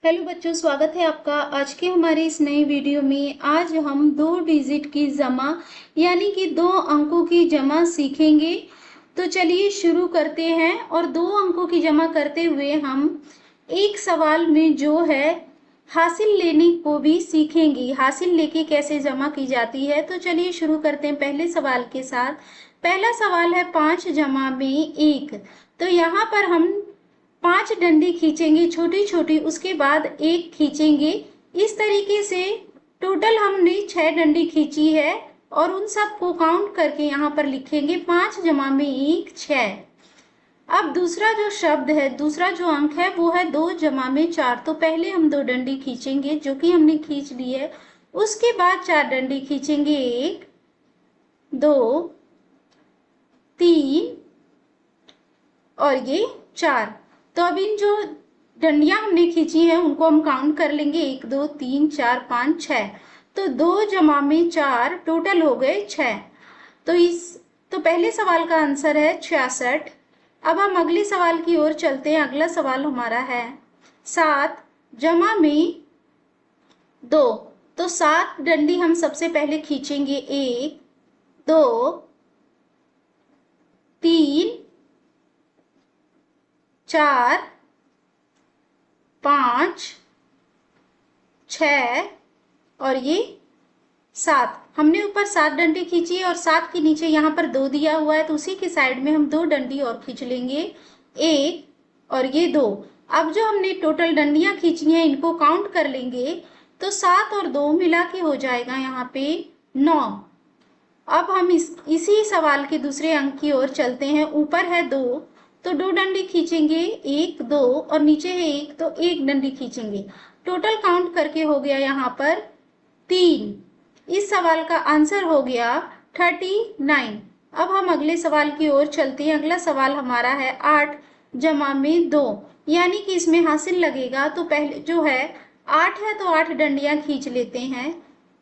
Hello बच्चों, स्वागत है आपका आज के हमारे इस नई वीडियो में। आज हम दो डिजिट की जमा यानी कि दो अंकों की जमा सीखेंगे। तो चलिए शुरू करते हैं। और दो अंकों की जमा करते हुए हम एक सवाल में जो है हासिल लेने को भी सीखेंगे। हासिल लेके कैसे जमा की जाती है। तो चलिए शुरू करते हैं पहले सवाल के साथ। पहला सवाल है 5 जमा में 1। तो यहाँ पर हम 5 डंडी खींचेंगे छोटी छोटी, उसके बाद एक खींचेंगे। इस तरीके से टोटल हमने 6 डंडी खींची है और उन सब को काउंट करके यहाँ पर लिखेंगे 5 जमा में 1 6। अब दूसरा जो शब्द है, दूसरा जो अंक है वो है 2 जमा में 4। तो पहले हम 2 डंडी खींचेंगे जो कि हमने खींच ली है। उसके बाद 4 डंडी खींचेंगे, 1 2 3 और ये 4। तो अब इन जो डंडियां हमने खींची हैं उनको हम काउंट कर लेंगे, 1 2 3 4 5 6। तो 2 जमा में 4 टोटल हो गए 6। तो पहले सवाल का आंसर है 66। अब हम अगले सवाल की ओर चलते हैं। अगला सवाल हमारा है 7 जमा में 2। तो 7 डंडी हम सबसे पहले खींचेंगे, 1 2 3 4 5 6 और ये 7। हमने ऊपर 7 डंडी खींची है और 7 के नीचे यहाँ पर 2 दिया हुआ है, तो उसी के साइड में हम 2 डंडी और खींच लेंगे, 1 और ये 2। अब जो हमने टोटल डंडियां खींची हैं इनको काउंट कर लेंगे, तो 7 और 2 मिला के हो जाएगा यहाँ पे 9। अब हम इसी सवाल के दूसरे अंक की ओर चलते हैं। ऊपर है 2 तो 2 डंडी खींचेंगे, 1 2 और नीचे है 1 तो 1 डंडी खींचेंगे। टोटल काउंट करके हो गया यहाँ पर 3। इस सवाल का आंसर हो गया 39। अब हम अगले सवाल की ओर चलते हैं। अगला सवाल हमारा है 8 जमा में 2, यानी कि इसमें हासिल लगेगा। तो पहले जो है 8 है तो 8 डंडियां खींच लेते हैं,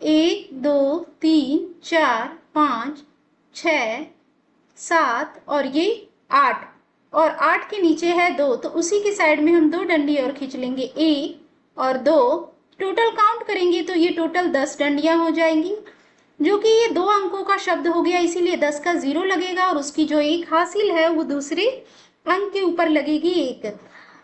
1 2 3 4 5 6 7 और ये 8। और 8 के नीचे है 2 तो उसी के साइड में हम 2 डंडी और खींच लेंगे, 1 और 2। टोटल काउंट करेंगे तो ये टोटल 10 डंडियां हो जाएंगी, जो कि ये 2 अंकों का शब्द हो गया, इसीलिए 10 का 0 लगेगा और उसकी जो एक हासिल है वो दूसरे अंक के ऊपर लगेगी 1।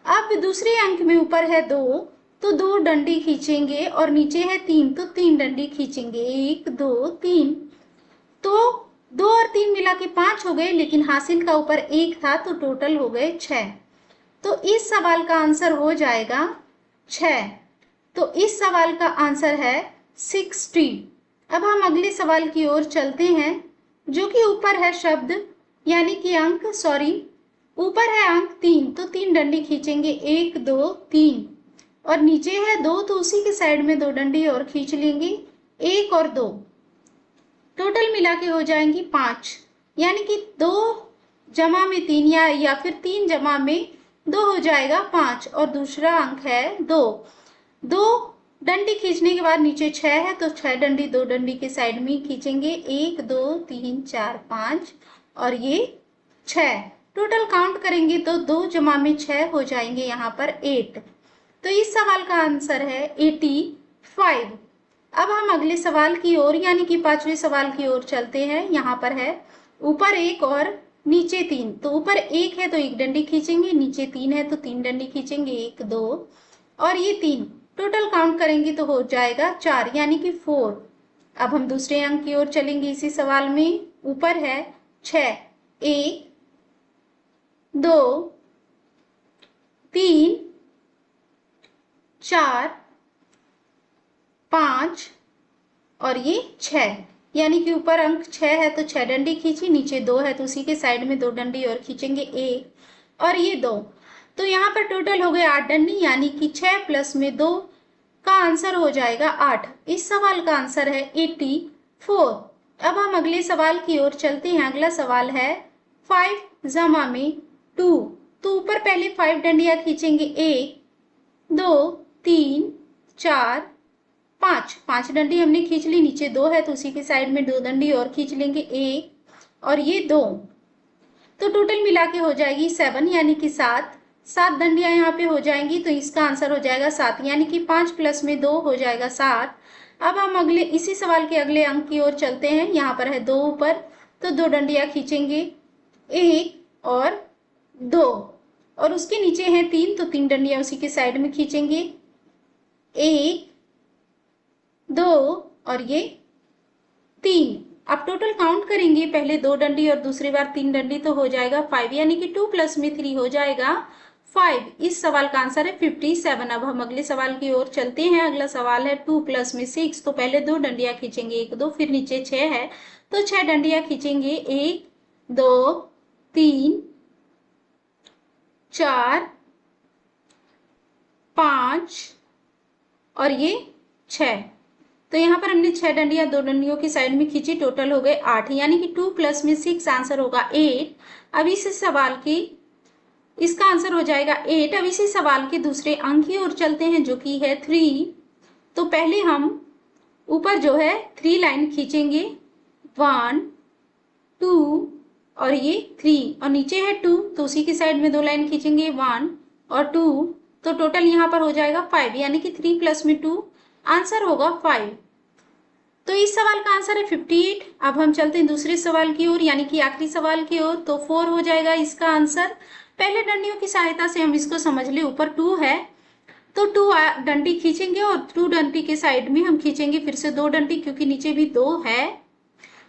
अब दूसरे अंक में ऊपर है 2 तो 2 डंडी खींचेंगे और नीचे है 3 तो 3 डंडी खींचेंगे, 1 2 3। तो 2 और 3 मिला के 5 हो गए, लेकिन हासिल का ऊपर 1 था तो टोटल हो गए 6। तो इस सवाल का आंसर हो जाएगा 6। तो इस सवाल का आंसर है 60। अब हम अगले सवाल की ओर चलते हैं, जो कि ऊपर है शब्द यानी कि अंक, ऊपर है अंक 3 तो 3 डंडी खींचेंगे, 1 2 3 और नीचे है 2 तो उसी के साइड में 2 डंडी और खींच लेंगे, 1 और 2। टोटल मिला के हो जाएंगी 5, यानी कि 2 जमा में 3 या फिर 3 जमा में 2 हो जाएगा 5 और दूसरा अंक है 2। 2 डंडी खींचने के बाद नीचे 6 है तो 6 डंडी 2 डंडी के साइड में खींचेंगे, 1 2 3 4 5 और ये 6। टोटल काउंट करेंगे तो 2 जमा में 6 हो जाएंगे यहाँ पर 8। तो इस सवाल का आंसर है 85। अब हम अगले सवाल की ओर यानी कि 5वें सवाल की ओर चलते हैं। यहाँ पर है ऊपर 1 और नीचे 3। तो ऊपर 1 है तो 1 डंडी खींचेंगे, नीचे 3 है तो 3 डंडी खींचेंगे, 1 2 और ये 3। टोटल काउंट करेंगे तो हो जाएगा 4 यानी कि 4। अब हम दूसरे अंक की ओर चलेंगे इसी सवाल में। ऊपर है 6, 1 2 3 4 5 और ये 6, यानी कि ऊपर अंक 6 है तो 6 डंडी खींची, नीचे 2 है तो उसी के साइड में 2 डंडी और खींचेंगे, 1 और ये 2। तो यहाँ पर टोटल हो गए 8 डंडी, यानी कि 6 प्लस में 2 का आंसर हो जाएगा 8। इस सवाल का आंसर है 84। अब हम अगले सवाल की ओर चलते हैं। अगला सवाल है 5 जमा में 2। तो ऊपर पहले 5 डंडियां खींचेंगे, 1 2 3 4 5। 5 डंडी हमने खींच ली, नीचे 2 है तो उसी के साइड में 2 डंडी और खींच लेंगे, 1 और ये 2। तो टोटल मिला के हो जाएगी 7, यानी कि 7। 7 डंडियां यहाँ पे हो जाएंगी, तो इसका आंसर हो जाएगा 7, यानी कि 5 प्लस में 2 हो जाएगा 7। अब हम अगले इसी सवाल के अगले अंक की ओर चलते हैं। यहाँ पर है 2 ऊपर, तो 2 डंडियां खींचेंगे, 1 और 2, और उसके नीचे है 3, तो 3 डंडियां उसी के साइड में खींचेंगे, 1 2 और ये 3। अब टोटल काउंट करेंगे, पहले 2 डंडी और दूसरी बार 3 डंडी, तो हो जाएगा 5, यानी कि 2 प्लस में 3 हो जाएगा 5। इस सवाल का आंसर है 57। अब हम अगले सवाल की ओर चलते हैं। अगला सवाल है 2 प्लस में 6, तो पहले 2 डंडियां खींचेंगे, 1 2, फिर नीचे 6 है, तो 6 डंडियां खींचेंगे, 1 2 3 4 5 और ये 6। तो यहाँ पर हमने 6 डंडियां 2 डंडियों की साइड में खींची, टोटल हो गए 8, यानी कि 2 प्लस में 6 आंसर होगा 8। अब इस सवाल की इसका आंसर हो जाएगा 8। अब इसी सवाल के दूसरे अंक की ओर चलते हैं, जो कि है 3। तो पहले हम ऊपर जो है 3 लाइन खींचेंगे, 1 2 और ये 3, और नीचे है 2, तो उसी की साइड में 2 लाइन खींचेंगे, 1 और 2, तो टोटल यहाँ पर हो जाएगा 5, यानी कि 3 प्लस में 2 आंसर होगा 5। तो इस सवाल का आंसर है 58। अब हम चलते हैं दूसरे सवाल की ओर, यानी कि आखिरी सवाल की ओर, तो 4 हो जाएगा इसका आंसर। पहले डंडियों की सहायता से हम इसको समझ ले, ऊपर 2 है, तो 2 डंडी खींचेंगे और 2 डंडी के साइड में हम खींचेंगे फिर से 2 डंडी, क्योंकि नीचे भी 2 है,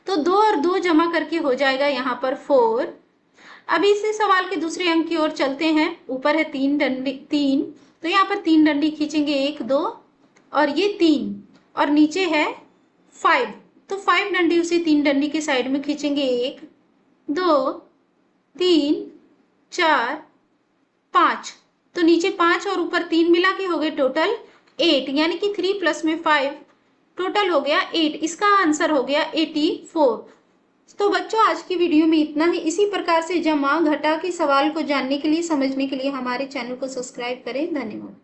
तो 2 और 2 जमा करके हो जाएगा यहाँ पर 4। अब इसी सवाल के दूसरे अंक की ओर चलते हैं। ऊपर है 3 डंडी, 3, तो यहाँ पर 3 डंडी खींचेंगे, 1 2 और ये 3, और नीचे है 5, तो 5 डंडी उसी 3 डंडी के साइड में खींचेंगे, 1 2 3 4 5, तो नीचे 5 और ऊपर 3 मिला के हो गए टोटल 8, यानी कि 3 प्लस में 5 टोटल हो गया 8। इसका आंसर हो गया 84। तो बच्चों आज की वीडियो में इतना ही। इसी प्रकार से जमा घटा के सवाल को जानने के लिए, समझने के लिए हमारे चैनल को सब्सक्राइब करें। धन्यवाद।